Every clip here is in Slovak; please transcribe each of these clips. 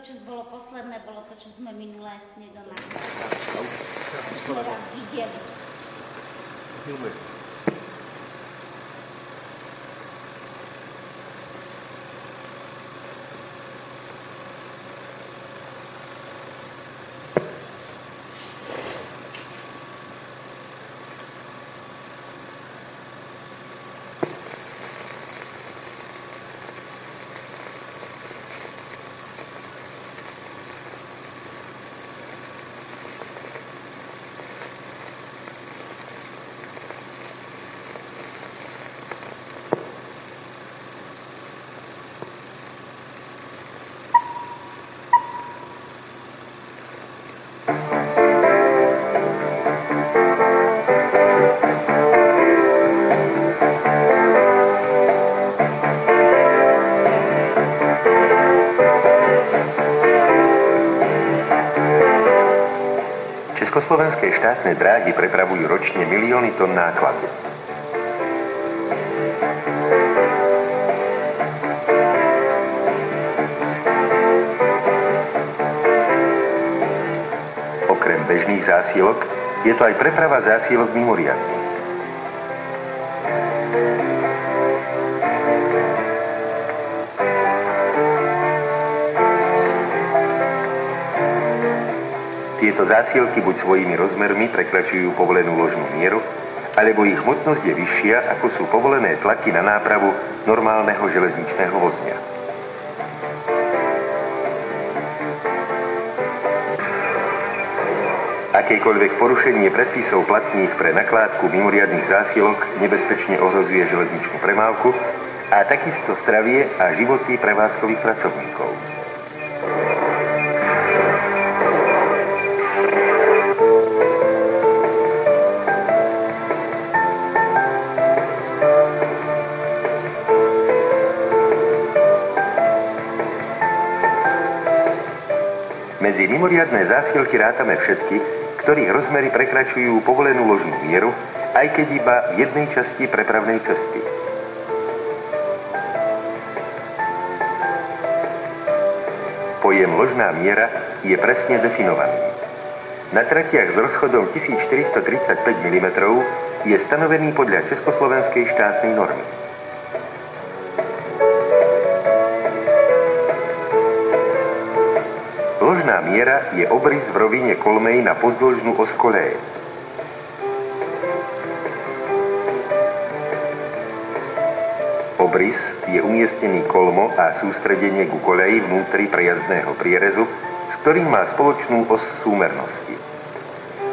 čo bolo posledné, bolo to, čo sme minulé nedonášali. Sme raz videli. Československé štátne dráhy prepravujú ročne milióny tón nákladu. Okrem bežných zásielok je to aj preprava zásielok mimoriadnych. Tieto zásielky buď svojimi rozmermi prekračujú povolenú ložnú mieru, alebo ich hmotnosť je vyššia, ako sú povolené tlaky na nápravu normálneho železničného vozňa. Akékoľvek porušenie predpisov platných pre nakládku mimoriadnych zásielok nebezpečne ohrozuje železničnú premávku a takisto zdravie a životy prevádzkových pracovníkov. Medzi mimoriadne zásielky rátame všetky, ktorých rozmery prekračujú povolenú ložnú mieru, aj keď iba v jednej časti prepravnej cesty. Pojem ložná miera je presne definovaný. Na tratiach s rozchodom 1435 mm je stanovený podľa československej štátnej normy. Ložná miera je obrys v rovine kolmej na pozdĺžnú os koléje. Obrys je umiestnený kolmo a sústredenie ku koleji vnútri prejazdného prierezu, s ktorým má spoločnú os súmernosti.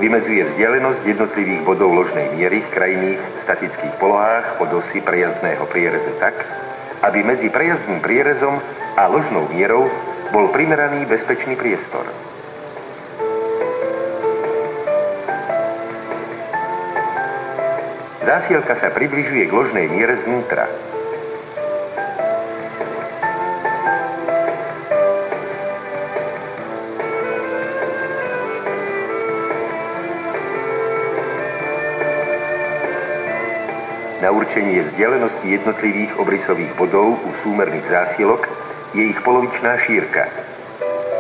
Vymedzuje vzdialenosť jednotlivých bodov ložnej miery v krajných statických polohách od osy prejazdného prierezu tak, aby medzi prejazdným prierezom a ložnou mierou bol primeraný bezpečný priestor. Zásielka sa približuje k ložnej miere znútra. Na určenie vzdialenosti jednotlivých obrysových bodov u súmerných zásielok je ich polovičná šírka.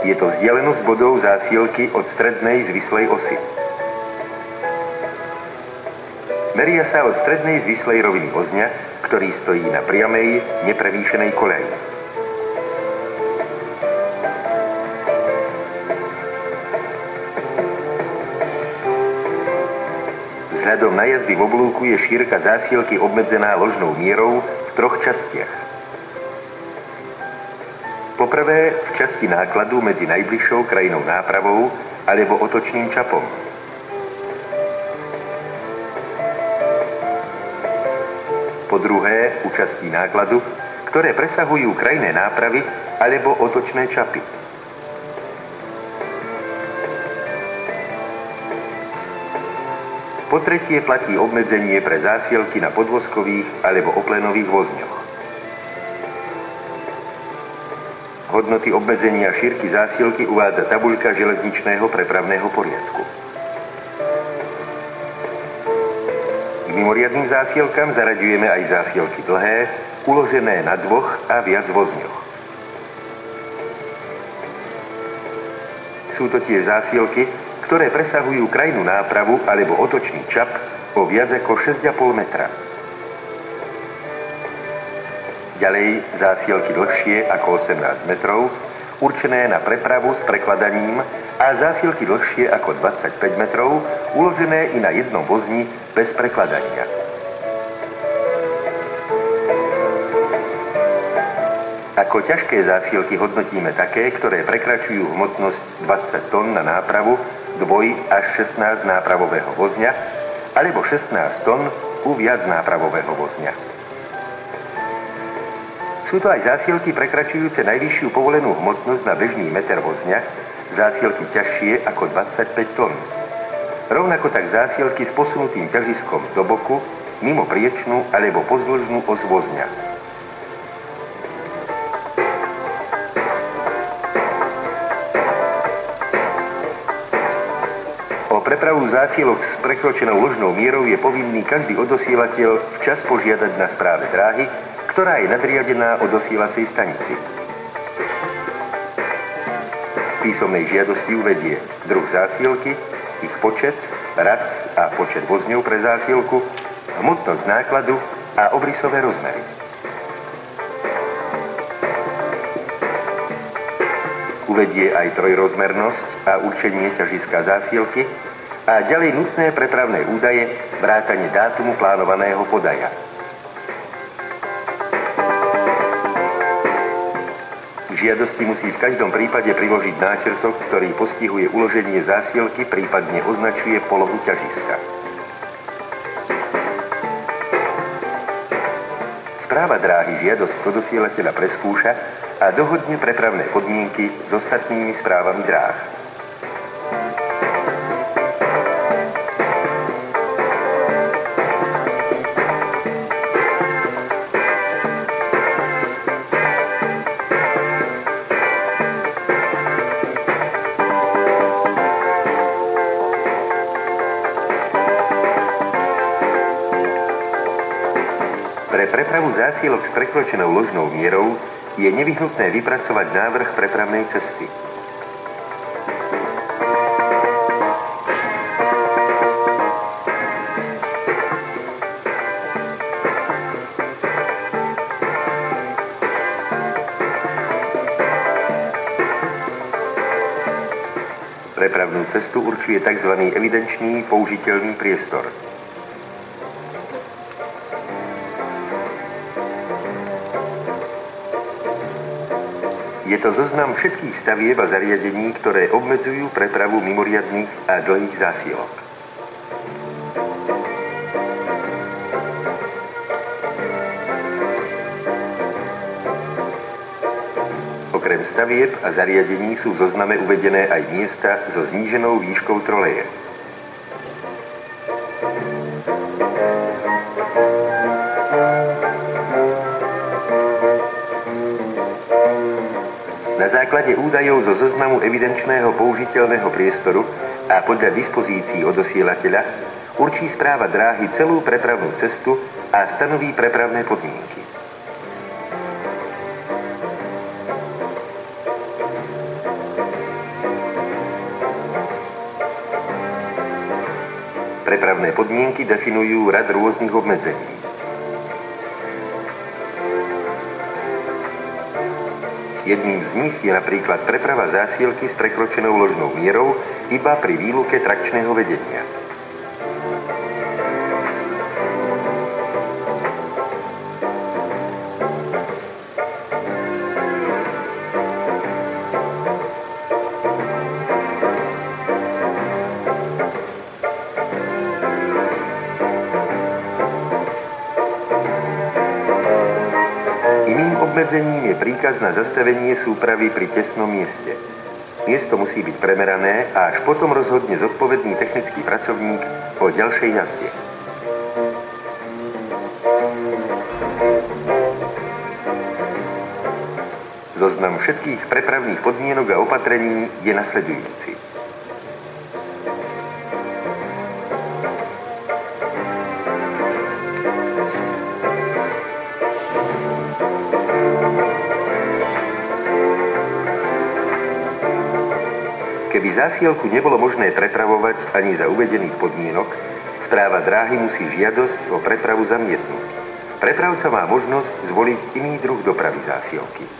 Je to vzdialenosť bodov zásielky od strednej zvislej osy. Meria sa od strednej zvislej roviny vozňa, ktorý stojí na priamej, neprevýšenej koleji. Vzhľadom na jazdy v oblúku je šírka zásielky obmedzená ložnou mierou v troch častiach. Poprvé v časti nákladu medzi najbližšou krajinou nápravou alebo otočným čapom. Po druhé u častí nákladu, ktoré presahujú krajné nápravy alebo otočné čapy. Po tretie platí obmedzenie pre zásielky na podvozkových alebo oplenových vozňoch. Hodnoty obmedzenia šírky zásielky uvádza tabuľka železničného prepravného poriadku. K mimoriadnym zásielkam zaraďujeme aj zásielky dlhé, uložené na dvoch a viac vozňoch. Sú to tiež zásielky, ktoré presahujú krajnú nápravu alebo otočný čap o viac ako 6,5 metra. Ďalej zásielky dlhšie ako 18 metrov, určené na prepravu s prekladaním, a zásielky dlhšie ako 25 metrov, uložené i na jednom vozni bez prekladania. Ako ťažké zásielky hodnotíme také, ktoré prekračujú hmotnosť 20 tón na nápravu 2 až 16 nápravového vozňa alebo 16 tón u viac nápravového vozňa. Sú to aj zásielky prekračujúce najvyššiu povolenú hmotnosť na bežný meter vozňa, zásielky ťažšie ako 25 tón. Rovnako tak zásielky s posunutým ťažiskom do boku, mimo priečnú alebo pozdĺžnú os vozňa. O prepravu zásielok s prekročenou ložnou mierou je povinný každý odosielateľ včas požiadať na správe dráhy, ktorá je nadriadená odosielacej stanici. V písomnej žiadosti uvedie druh zásielky, ich počet, rad a počet vozňov pre zásielku, hmotnosť nákladu a obrysové rozmery. Uvedie aj trojrozmernosť a určenie ťažiska zásielky a ďalej nutné prepravné údaje, vrátane dátumu plánovaného podaja. V žiadosti musí v každom prípade priložiť náčrtok, ktorý postihuje uloženie zásielky, prípadne označuje polohu ťažiska. Správa dráhy žiadosť odosielateľa preskúša a dohodne prepravné podmienky s ostatnými správami dráh. Pre prepravu zásielok s prekročenou ložnou mierou je nevyhnutné vypracovať návrh prepravnej cesty. Prepravnú cestu určuje tzv. Evidenčný použiteľný priestor. Je to zoznam všetkých stavieb a zariadení, ktoré obmedzujú prepravu mimoriadnych a dlhých zásielok. Okrem stavieb a zariadení sú v zozname uvedené aj miesta so zníženou výškou troleje. Na základe údajov zo zoznamu evidenčného použiteľného priestoru a podľa dispozícií odosielateľa určí správa dráhy celú prepravnú cestu a stanoví prepravné podmienky. Prepravné podmienky definujú rad rôznych obmedzení. Jedným z nich je napríklad preprava zásielky s prekročenou ložnou mierou iba pri výluke trakčného vedenia. Obmedzením je príkaz na zastavenie súpravy pri tesnom mieste. Miesto musí byť premerané a až potom rozhodne zodpovedný technický pracovník o ďalšej jazde. Zoznam všetkých prepravných podmienok a opatrení je nasledujúci. keby zásielku nebolo možné prepravovať ani za uvedených podmienok, správa dráhy musí žiadosť o prepravu zamietnúť. Prepravca má možnosť zvoliť iný druh dopravy zásielky.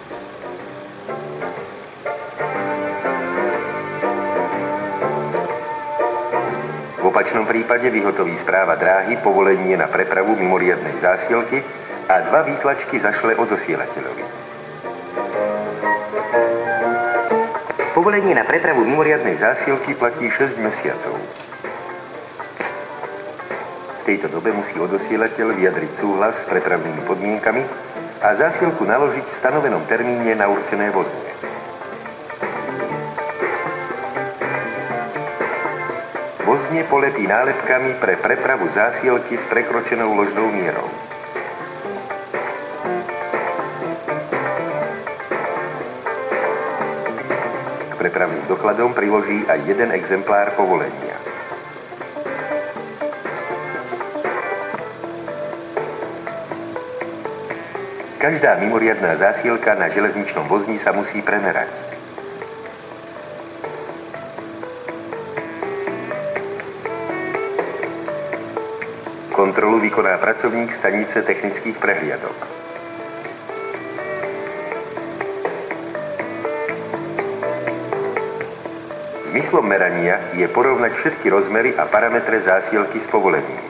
V opačnom prípade vyhotoví správa dráhy povolenie na prepravu mimoriadnej zásielky a 2 výtlačky zašle odosielateľovi. Povolenie na prepravu mimoriadnej zásielky platí 6 mesiacov. V tejto dobe musí odosielateľ vyjadriť súhlas s prepravnými podmienkami a zásielku naložiť v stanovenom termíne na určené vozne. Vozne polepí nálepkami pre prepravu zásielky s prekročenou ložnou mierou. K prepravným dokladom priloží aj 1 exemplár povolenia. Každá mimoriadna zásielka na železničnom vozni sa musí premerať. Kontrolu vykoná pracovník stanice technických prehliadok. Zmyslom merania je porovnať všetky rozmery a parametre zásielky s povolením.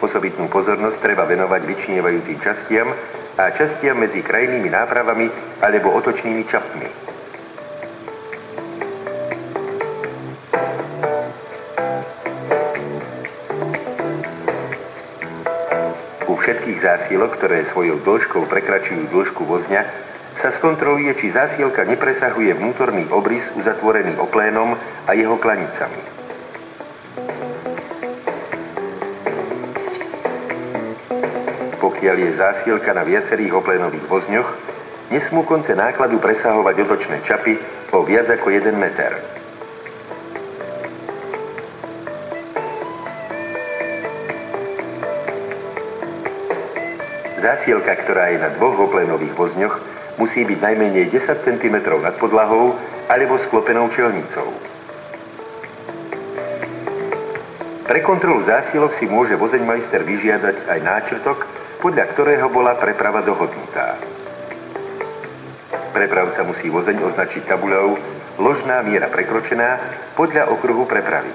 Osobitnú pozornosť treba venovať vyčnievajúcim častiam a častiam medzi krajnými nápravami alebo otočnými čapmi. Všetkých zásielok, ktoré svojou dĺžkou prekračujú dĺžku vozňa, sa skontroluje, či zásielka nepresahuje vnútorný obrys uzatvorený oplénom a jeho klanicami. Pokiaľ je zásielka na viacerých oplénových vozňoch, nesmú konce nákladu presahovať otočné čapy o viac ako 1 meter. Zásielka, ktorá je na 2 oplénových vozňoch, musí byť najmenej 10 cm nad podlahou alebo sklopenou čelnicou. Pre kontrolu zásielok si môže vozeňmajster vyžiadať aj náčrtok, podľa ktorého bola preprava dohodnutá. Prepravca musí vozeň označiť tabuľou ložná miera prekročená podľa okruhu prepravy.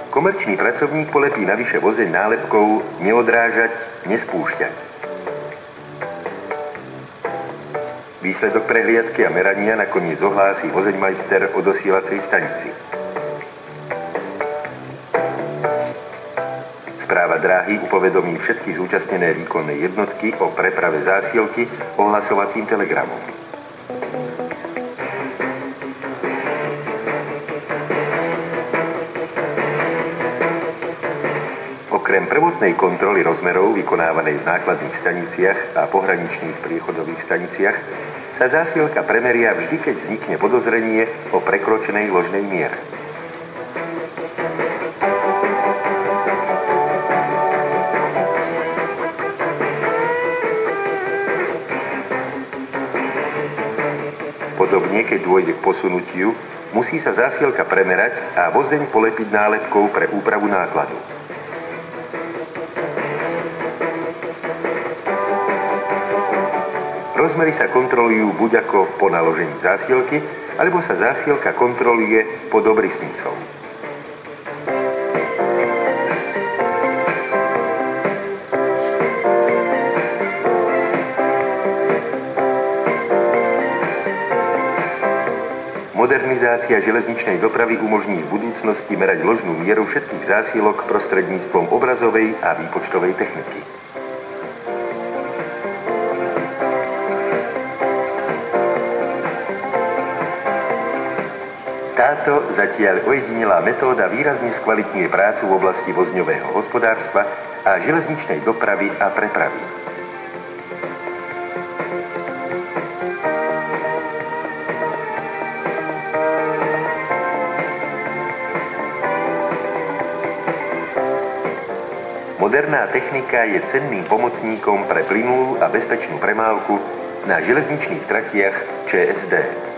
Komerčný pracovník polepí navyše vozeň nálepkou neodrážať, nespúšťať. Výsledok prehliadky a merania nakoniec ohlási vozeňmajster o dosielacej stanici. Správa dráhy upovedomí všetky zúčastnené výkonné jednotky o preprave zásielky ohlasovacím telegramom. Okrem prvotnej kontroly rozmerov vykonávanej v nákladných staniciach a pohraničných priechodových staniciach sa zásielka premeria vždy, keď vznikne podozrenie o prekročenej ložnej miere. Podobne, keď dôjde k posunutiu, musí sa zásielka premerať a vozeň polepiť nálepkou pre úpravu nákladu. Rozmery sa kontrolujú buď ako po naložení zásielky, alebo sa zásielka kontroluje pod obrysnicou. Modernizácia železničnej dopravy umožní v budúcnosti merať ložnú mieru všetkých zásielok prostredníctvom obrazovej a výpočtovej techniky. Táto zatiaľ ojedinelá metóda výrazne skvalitňuje prácu v oblasti vozňového hospodárstva a železničnej dopravy a prepravy. Moderná technika je cenným pomocníkom pre plynulú a bezpečnú premávku na železničných tratiach ČSD.